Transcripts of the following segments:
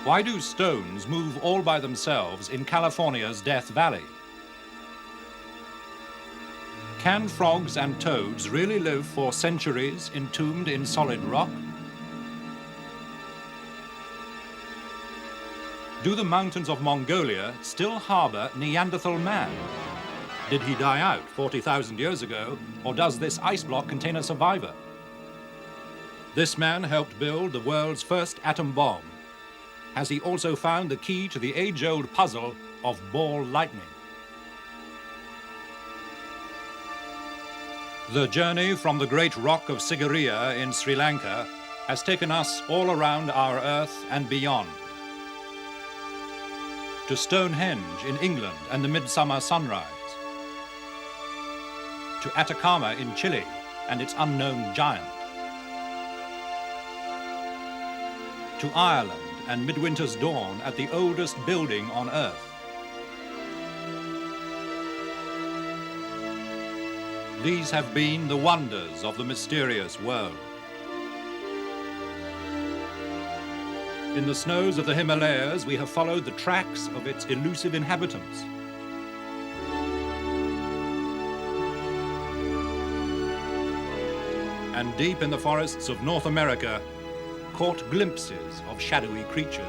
Why do stones move all by themselves in California's Death Valley? Can frogs and toads really live for centuries entombed in solid rock? Do the mountains of Mongolia still harbor Neanderthal man? Did he die out 40,000 years ago, or does this ice block contain a survivor? This man helped build the world's first atom bomb. Has he also found the key to the age-old puzzle of ball lightning? The journey from the great rock of Sigiriya in Sri Lanka has taken us all around our Earth and beyond. To Stonehenge in England and the midsummer sunrise. To Atacama in Chile and its unknown giant. To Ireland and midwinter's dawn at the oldest building on Earth. These have been the wonders of the mysterious world. In the snows of the Himalayas, we have followed the tracks of its elusive inhabitants. And deep in the forests of North America, caught glimpses of shadowy creatures.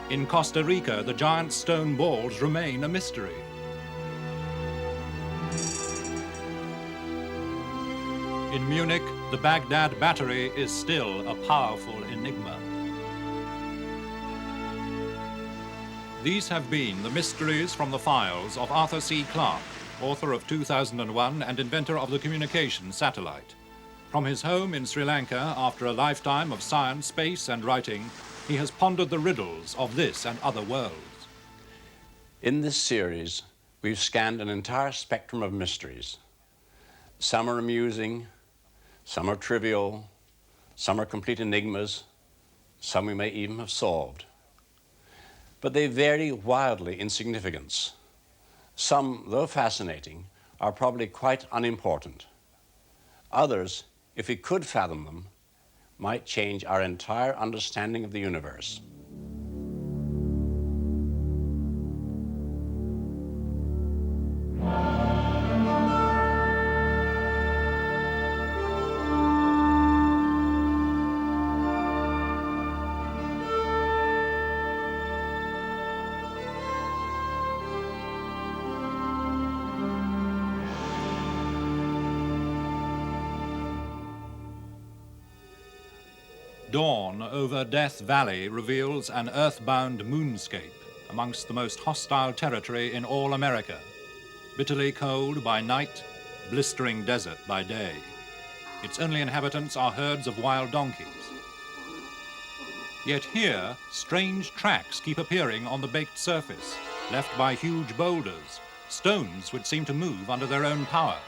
In Costa Rica, the giant stone balls remain a mystery. In Munich, the Baghdad Battery is still a powerful enigma. These have been the mysteries from the files of Arthur C. Clarke, author of 2001 and inventor of the communication satellite. From his home in Sri Lanka, after a lifetime of science, space, and writing, he has pondered the riddles of this and other worlds. In this series, we've scanned an entire spectrum of mysteries. Some are amusing, some are trivial, some are complete enigmas, some we may even have solved. But they vary wildly in significance. Some, though fascinating, are probably quite unimportant. Others, if we could fathom them, might change our entire understanding of the universe. Dawn over Death Valley reveals an earthbound moonscape amongst the most hostile territory in all America. Bitterly cold by night, blistering desert by day. Its only inhabitants are herds of wild donkeys. Yet here, strange tracks keep appearing on the baked surface, left by huge boulders, stones which seem to move under their own power,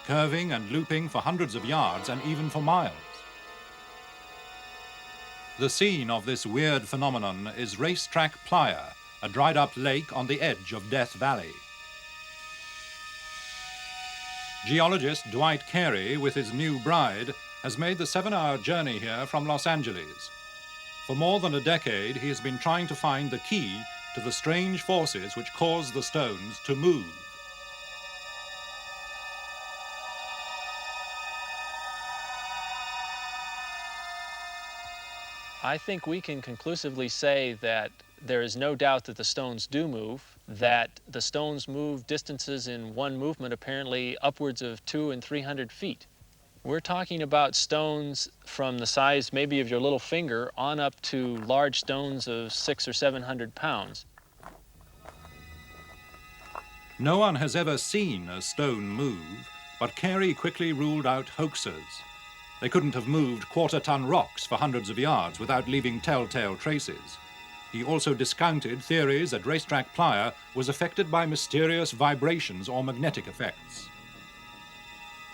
curving and looping for hundreds of yards and even for miles. The scene of this weird phenomenon is Racetrack Playa, a dried-up lake on the edge of Death Valley. Geologist Dwight Carey, with his new bride, has made the 7-hour journey here from Los Angeles. For more than a decade, he has been trying to find the key to the strange forces which cause the stones to move. I think we can conclusively say that there is no doubt that the stones do move, that the stones move distances in one movement apparently upwards of 200 and 300 feet. We're talking about stones from the size maybe of your little finger on up to large stones of 600 or 700 pounds. No one has ever seen a stone move, but Carey quickly ruled out hoaxers. They couldn't have moved quarter-ton rocks for hundreds of yards without leaving telltale traces. He also discounted theories that Racetrack Playa was affected by mysterious vibrations or magnetic effects.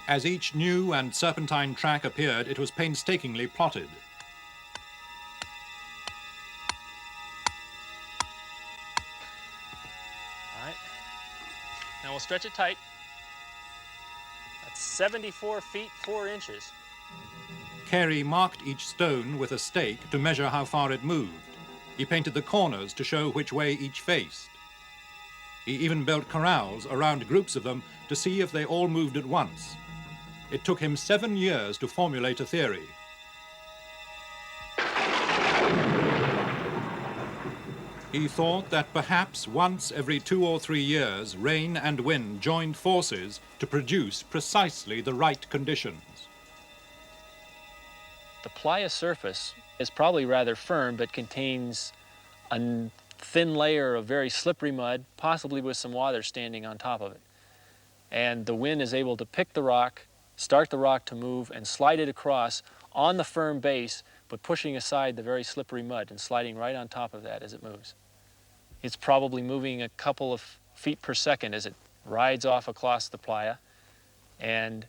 As each new and serpentine track appeared, it was painstakingly plotted. All right. Now we'll stretch it tight. That's 74 feet 4 inches. Carey marked each stone with a stake to measure how far it moved. He painted the corners to show which way each faced. He even built corrals around groups of them to see if they all moved at once. It took him 7 years to formulate a theory. He thought that perhaps once every 2 or 3 years, rain and wind joined forces to produce precisely the right conditions. The playa surface is probably rather firm, but contains a thin layer of very slippery mud, possibly with some water standing on top of it. And the wind is able to pick the rock, start the rock to move, and slide it across on the firm base, but pushing aside the very slippery mud and sliding right on top of that as it moves. It's probably moving a couple of feet per second as it rides off across the playa, and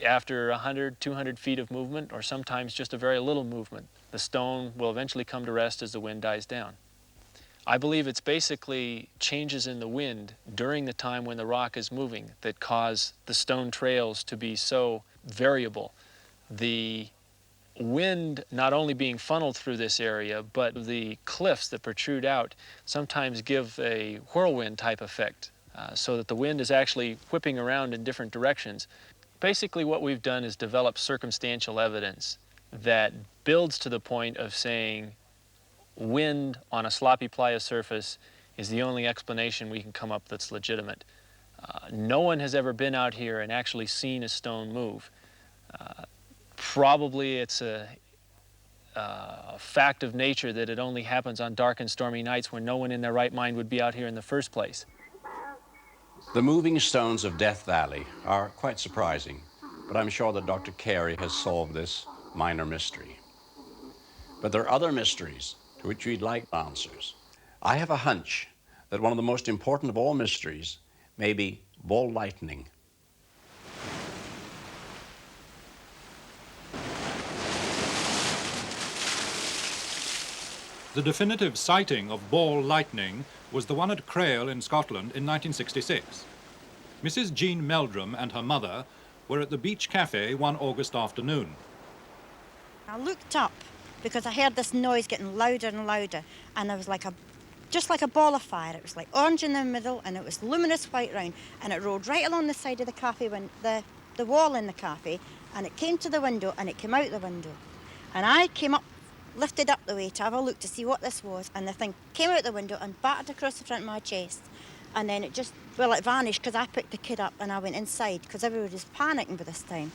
after 100, 200 feet of movement, or sometimes just a very little movement, the stone will eventually come to rest as the wind dies down. I believe it's basically changes in the wind during the time when the rock is moving that cause the stone trails to be so variable. The wind not only being funneled through this area, but the cliffs that protrude out sometimes give a whirlwind type effect, so that the wind is actually whipping around in different directions. Basically what we've done is develop circumstantial evidence that builds to the point of saying wind on a sloppy playa surface is the only explanation we can come up that's legitimate. No one has ever been out here and actually seen a stone move. Probably it's a fact of nature that it only happens on dark and stormy nights when no one in their right mind would be out here in the first place. The moving stones of Death Valley are quite surprising, but I'm sure that Dr. Carey has solved this minor mystery. But there are other mysteries to which we'd like answers. I have a hunch that one of the most important of all mysteries may be ball lightning. The definitive sighting of ball lightning was the one at Crail in Scotland in 1966. Mrs. Jean Meldrum and her mother were at the beach café one August afternoon. I looked up because I heard this noise getting louder and louder, and there was just like a ball of fire. It was like orange in the middle, and it was luminous white round, and it rolled right along the side of the cafe, the wall in the cafe, and it came to the window, and it came out the window. And I came up, lifted up the way to have a look to see what this was, and the thing came out the window and battered across the front of my chest. And then it vanished because I picked the kid up and I went inside because everybody was panicking by this time.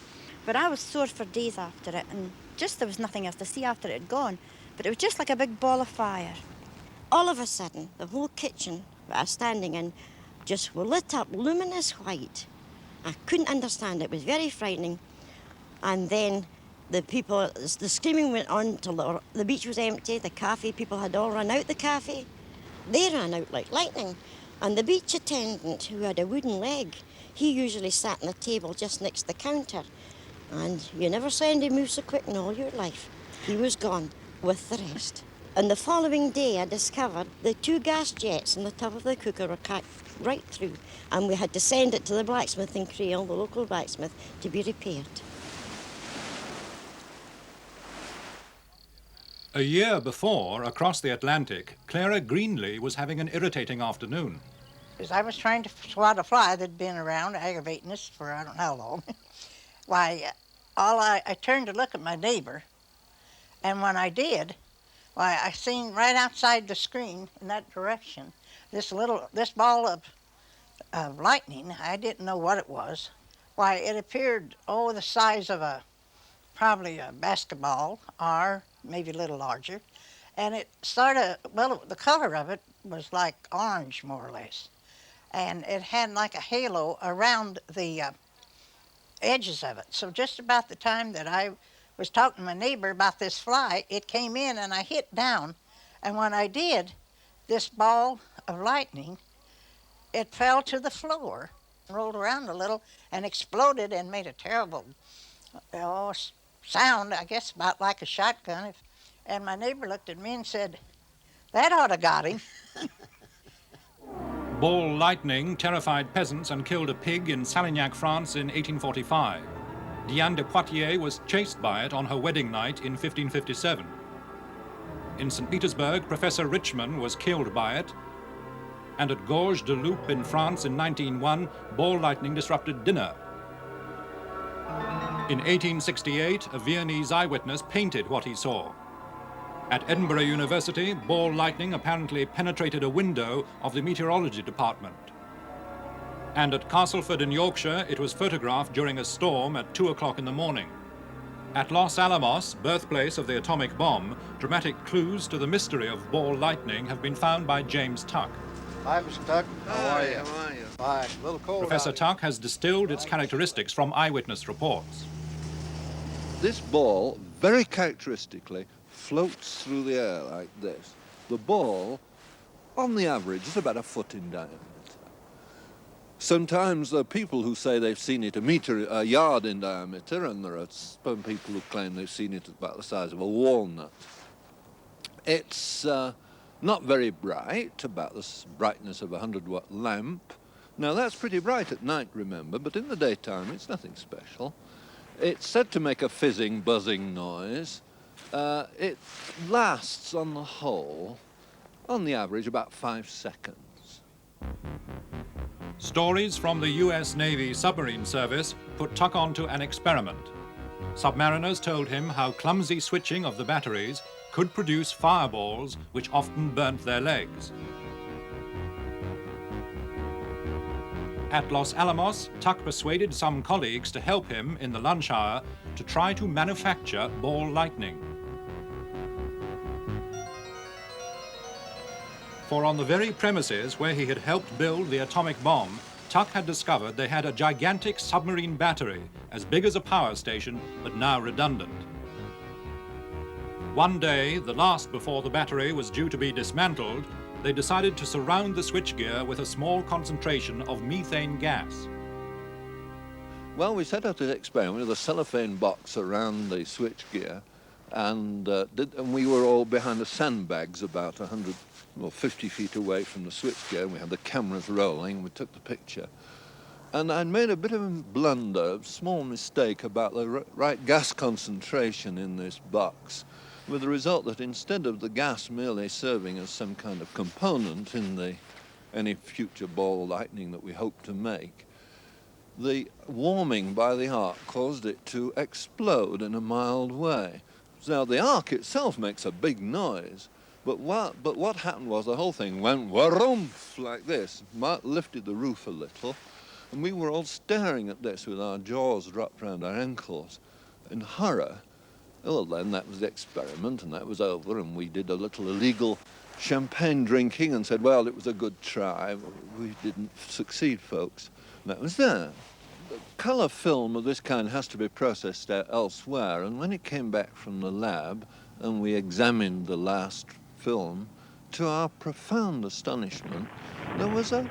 But I was sore for days after it, and there was nothing else to see after it had gone. But it was just like a big ball of fire. All of a sudden, the whole kitchen that I was standing in just lit up luminous white. I couldn't understand it. It was very frightening. And then the screaming went on till the beach was empty. The cafe people had all run out the cafe. They ran out like lightning. And the beach attendant, who had a wooden leg, he usually sat on the table just next to the counter. And you never saw anybody move so quick in all your life. He was gone with the rest. And the following day, I discovered the 2 gas jets on the top of the cooker were cut right through. And we had to send it to the blacksmith in Crail, the local blacksmith, to be repaired. A year before, across the Atlantic, Clara Greenlee was having an irritating afternoon. Because I was trying to swat a fly that'd been around aggravating us for I don't know how long. Why, I turned to look at my neighbor, and when I did, why, I seen right outside the screen in that direction this ball of lightning. I didn't know what it was. Why, it appeared, the size of probably a basketball, or maybe a little larger, and it started, the color of it was like orange, more or less, and it had like a halo around the edges of it. So just about the time that I was talking to my neighbor about this fly, it came in and I hit down, and when I did, this ball of lightning, it fell to the floor, rolled around a little, and exploded and made a terrible sound, I guess about like a shotgun. And my neighbor looked at me and said, "That ought to got him." Ball lightning terrified peasants and killed a pig in Salignac, France in 1845. Diane de Poitiers was chased by it on her wedding night in 1557. In St. Petersburg, Professor Richman was killed by it. And at Gorges de Loup in France in 1901, ball lightning disrupted dinner. In 1868, a Viennese eyewitness painted what he saw. At Edinburgh University, ball lightning apparently penetrated a window of the meteorology department. And at Castleford in Yorkshire, it was photographed during a storm at 2 o'clock in the morning. At Los Alamos, birthplace of the atomic bomb, dramatic clues to the mystery of ball lightning have been found by James Tuck. Hi, Mr. Tuck. How are you? Fine. A little cold. Professor Tuck has distilled its characteristics from eyewitness reports. This ball, very characteristically, floats through the air like this. The ball, on the average, is about a foot in diameter. Sometimes there are people who say they've seen it a yard in diameter, and there are some people who claim they've seen it about the size of a walnut. It's not very bright, about the brightness of a 100-watt lamp. Now, that's pretty bright at night, remember, but in the daytime, it's nothing special. It's said to make a fizzing, buzzing noise. It lasts, on the whole, on the average, about 5 seconds. Stories from the US Navy submarine service put Tuck onto an experiment. Submariners told him how clumsy switching of the batteries could produce fireballs which often burnt their legs. At Los Alamos, Tuck persuaded some colleagues to help him in the lunch hour to try to manufacture ball lightning. For on the very premises where he had helped build the atomic bomb, Tuck had discovered they had a gigantic submarine battery, as big as a power station, but now redundant. One day, the last before the battery was due to be dismantled, they decided to surround the switchgear with a small concentration of methane gas. Well, we set out this experiment with a cellophane box around the switchgear, and we were all behind the sandbags about 50 feet away from the switchgear. We had the cameras rolling, we took the picture. And I'd made a bit of a blunder, a small mistake about the right gas concentration in this box, with the result that instead of the gas merely serving as some kind of component in any future ball lightning that we hope to make, the warming by the arc caused it to explode in a mild way. Now, the arc itself makes a big noise, but what happened was the whole thing went wharumph like this, lifted the roof a little, and we were all staring at this with our jaws dropped round our ankles in horror. Well, then that was the experiment, and that was over, and we did a little illegal champagne drinking and said, well, it was a good try. We didn't succeed, folks. And that was that. The colour film of this kind has to be processed elsewhere, and when it came back from the lab and we examined the last film, to our profound astonishment, there was an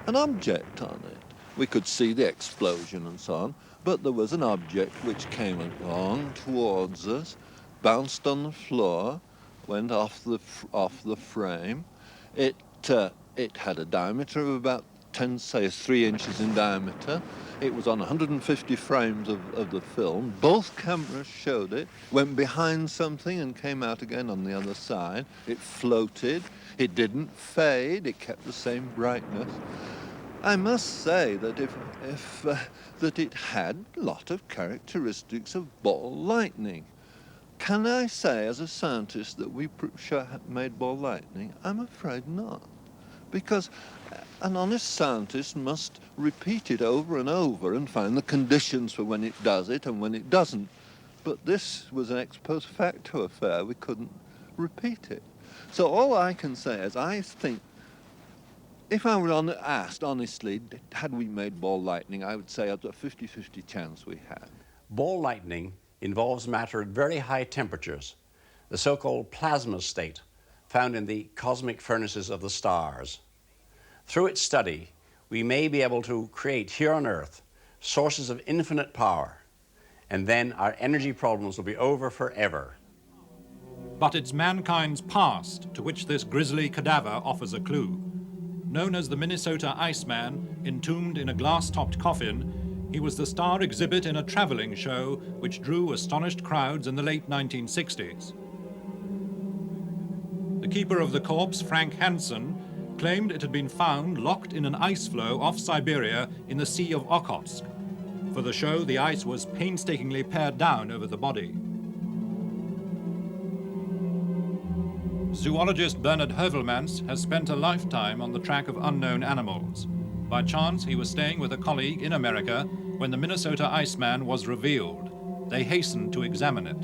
object on it. We could see the explosion and so on, but there was an object which came along towards us, bounced on the floor, went off the frame. It had a diameter of about 3 inches in diameter. It was on 150 frames of the film. Both cameras showed it, went behind something and came out again on the other side. It floated. It didn't fade. It kept the same brightness. I must say that that it had a lot of characteristics of ball lightning. Can I say, as a scientist, that we made ball lightning? I'm afraid not, because an honest scientist must repeat it over and over and find the conditions for when it does it and when it doesn't. But this was an ex post facto affair. We couldn't repeat it. So all I can say is I think, if I were asked honestly, had we made ball lightning, I would say at a 50-50 chance we had. Ball lightning involves matter at very high temperatures, the so-called plasma state found in the cosmic furnaces of the stars. Through its study, we may be able to create here on Earth sources of infinite power, and then our energy problems will be over forever. But it's mankind's past to which this grisly cadaver offers a clue. known as the Minnesota Iceman, entombed in a glass-topped coffin, he was the star exhibit in a traveling show which drew astonished crowds in the late 1960s. The keeper of the corpse, Frank Hansen, claimed it had been found locked in an ice floe off Siberia in the Sea of Okhotsk. For the show, the ice was painstakingly pared down over the body. Zoologist Bernard Heuvelmans has spent a lifetime on the track of unknown animals. By chance, he was staying with a colleague in America when the Minnesota Iceman was revealed. They hastened to examine it.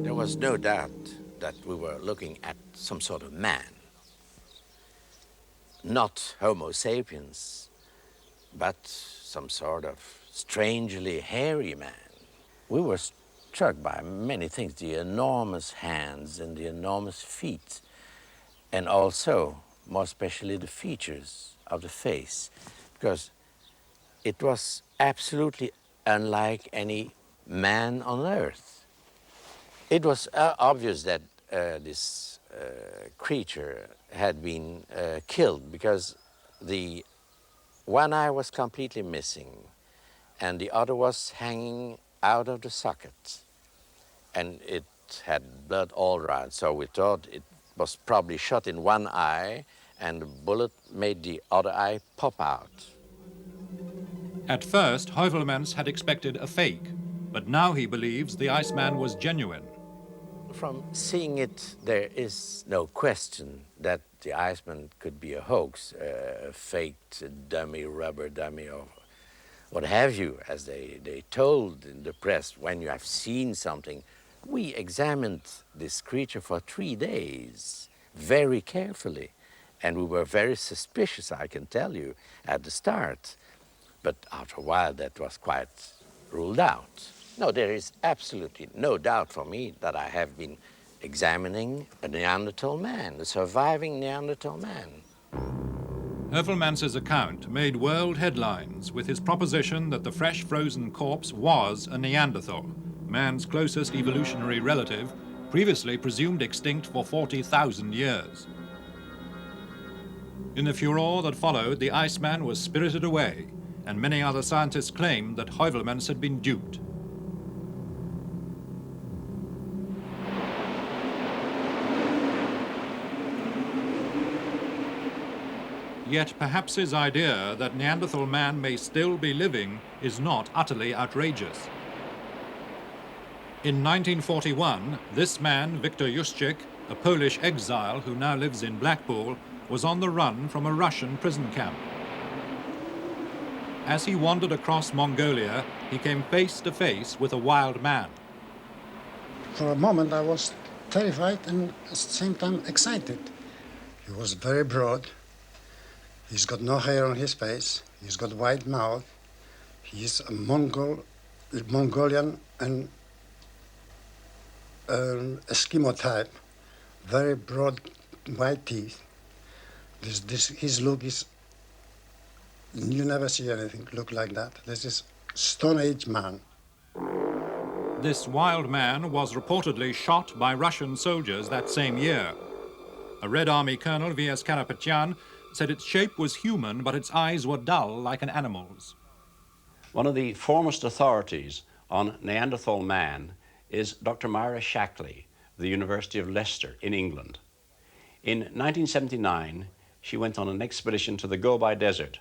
There was no doubt that we were looking at some sort of man. Not Homo sapiens, but some sort of strangely hairy man. We were struck by many things, the enormous hands and the enormous feet, and also, more especially, the features of the face, because it was absolutely unlike any man on earth. It was obvious that this creature had been killed, because the one eye was completely missing and the other was hanging out of the socket, and it had blood all around, so we thought it was probably shot in one eye and the bullet made the other eye pop out. At first, Heuvelmans had expected a fake, but now he believes the Iceman was genuine. From seeing it, there is no question that the Iceman could be a hoax, a faked dummy, rubber dummy, or what have you, as they told in the press when you have seen something. We examined this creature for 3 days, very carefully, and we were very suspicious, I can tell you, at the start. But after a while, that was quite ruled out. No, there is absolutely no doubt for me that I have been examining a Neanderthal man, a surviving Neanderthal man. Heuvelmans' account made world headlines with his proposition that the fresh frozen corpse was a Neanderthal, man's closest evolutionary relative, previously presumed extinct for 40,000 years. In the furore that followed, the Iceman was spirited away, and many other scientists claimed that Heuvelmans had been duped. Yet perhaps his idea that Neanderthal man may still be living is not utterly outrageous. In 1941, this man, Victor Juszczyk, a Polish exile who now lives in Blackpool, was on the run from a Russian prison camp. As he wandered across Mongolia, he came face to face with a wild man. For a moment I was terrified and at the same time excited. He was very broad. He's got no hair on his face. He's got white mouth. He's a Mongolian and Eskimo type. Very broad white teeth. His look is, you never see anything look like that. This is Stone Age man. This wild man was reportedly shot by Russian soldiers that same year. A Red Army colonel, V.S. Karapetyan, said its shape was human, but its eyes were dull like an animal's. One of the foremost authorities on Neanderthal man is Dr. Myra Shackley, of the University of Leicester in England. In 1979, she went on an expedition to the Gobi Desert,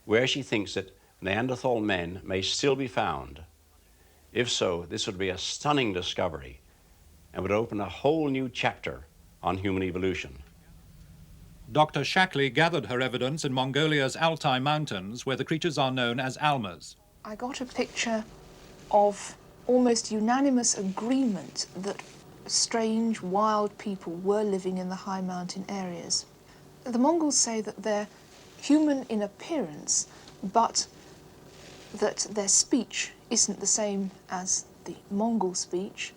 where she thinks that Neanderthal men may still be found. If so, this would be a stunning discovery and would open a whole new chapter on human evolution. Dr. Shackley gathered her evidence in Mongolia's Altai Mountains, where the creatures are known as almas. I got a picture of almost unanimous agreement that strange, wild people were living in the high mountain areas. The Mongols say that they're human in appearance, but that their speech isn't the same as the Mongol speech.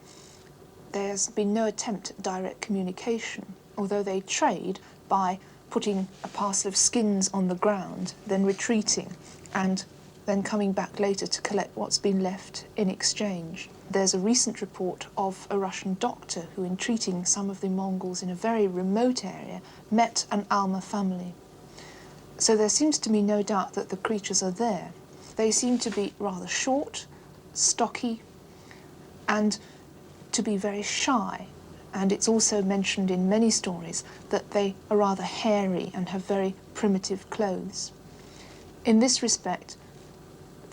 There's been no attempt at direct communication, although they trade by putting a parcel of skins on the ground, then retreating and then coming back later to collect what's been left in exchange. There's a recent report of a Russian doctor who, in treating some of the Mongols in a very remote area, met an Alma family. So there seems to be no doubt that the creatures are there. They seem to be rather short, stocky, and to be very shy. And it's also mentioned in many stories that they are rather hairy and have very primitive clothes. In this respect,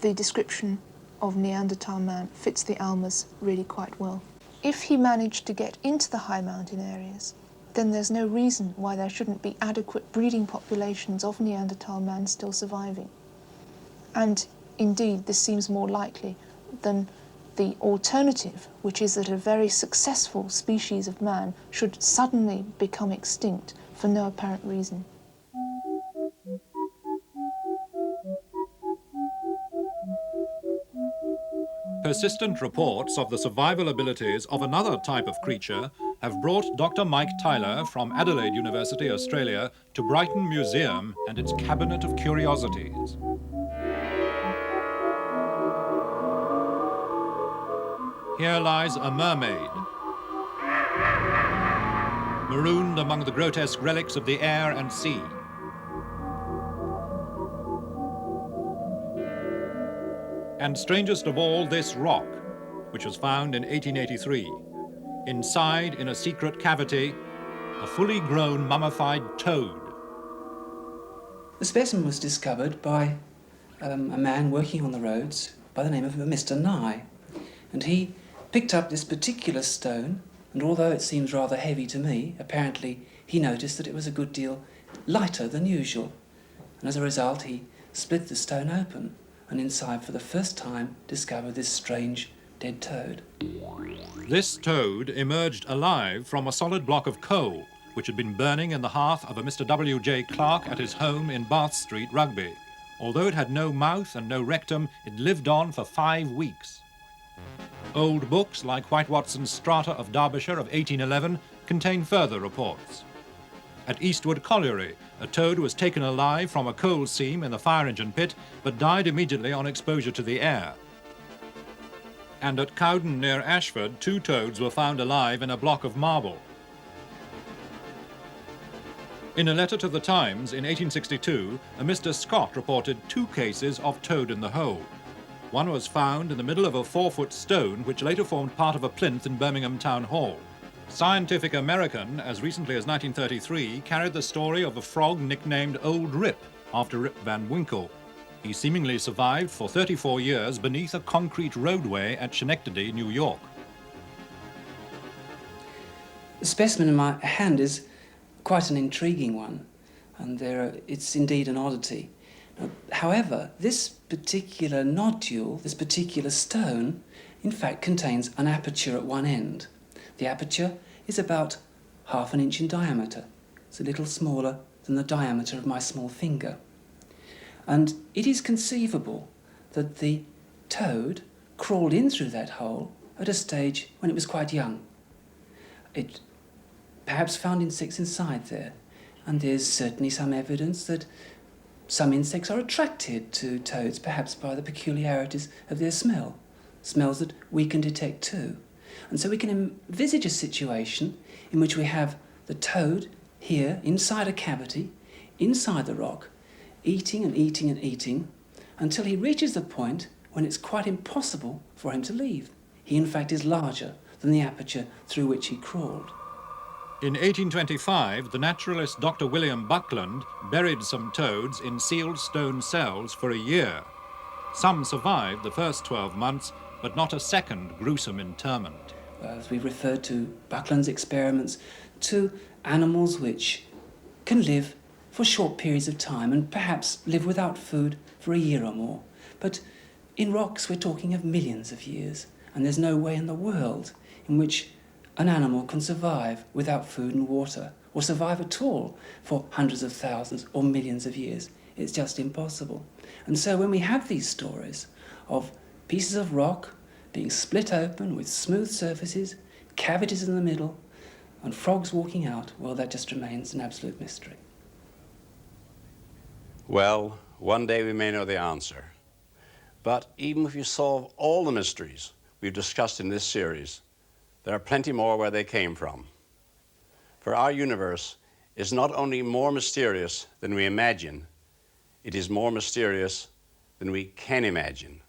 the description of Neanderthal man fits the Almas really quite well. If he managed to get into the high mountain areas, then there's no reason why there shouldn't be adequate breeding populations of Neanderthal man still surviving. And indeed, this seems more likely than the alternative, which is that a very successful species of man should suddenly become extinct for no apparent reason. Persistent reports of the survival abilities of another type of creature have brought Dr. Mike Tyler from Adelaide University, Australia, to Brighton Museum and its Cabinet of Curiosities. Here lies a mermaid, marooned among the grotesque relics of the air and sea. And strangest of all, this rock, which was found in 1883. Inside, in a secret cavity, a fully grown mummified toad. The specimen was discovered by a man working on the roads by the name of Mr. Nye, and he picked up this particular stone, and although it seems rather heavy to me, apparently he noticed that it was a good deal lighter than usual, and as a result he split the stone open and inside for the first time discovered this strange dead toad. This toad emerged alive from a solid block of coal, which had been burning in the hearth of a Mr. W.J. Clarke at his home in Bath Street, Rugby. Although it had no mouth and no rectum, it lived on for 5 weeks. Old books, like White Watson's Strata of Derbyshire of 1811, contain further reports. At Eastwood Colliery, a toad was taken alive from a coal seam in the fire engine pit, but died immediately on exposure to the air. And at Cowden near Ashford, 2 toads were found alive in a block of marble. In a letter to the Times in 1862, a Mr. Scott reported 2 cases of toad in the hole. One was found in the middle of a 4-foot stone, which later formed part of a plinth in Birmingham Town Hall. Scientific American, as recently as 1933, carried the story of a frog nicknamed Old Rip, after Rip Van Winkle. He seemingly survived for 34 years beneath a concrete roadway at Schenectady, New York. The specimen in my hand is quite an intriguing one, and it's indeed an oddity. However, this particular nodule, this particular stone, in fact contains an aperture at one end. The aperture is about 1/2 inch in diameter. It's a little smaller than the diameter of my small finger. And it is conceivable that the toad crawled in through that hole at a stage when it was quite young. It perhaps found insects inside there, and there's certainly some evidence that some insects are attracted to toads, perhaps by the peculiarities of their smell, smells that we can detect too. And so we can envisage a situation in which we have the toad here inside a cavity, inside the rock, eating and eating and eating until he reaches the point when it's quite impossible for him to leave. He in fact is larger than the aperture through which he crawled. In 1825, the naturalist Dr. William Buckland buried some toads in sealed stone cells for a year. Some survived the first 12 months, but not a second gruesome interment. As we referred to Buckland's experiments, to animals which can live for short periods of time and perhaps live without food for a year or more. But in rocks we're talking of millions of years, and there's no way in the world in which an animal can survive without food and water, or survive at all for hundreds of thousands or millions of years. It's just impossible. And so when we have these stories of pieces of rock being split open with smooth surfaces, cavities in the middle, and frogs walking out, well, that just remains an absolute mystery. Well, one day we may know the answer. But even if you solve all the mysteries we've discussed in this series, there are plenty more where they came from. For our universe is not only more mysterious than we imagine, it is more mysterious than we can imagine.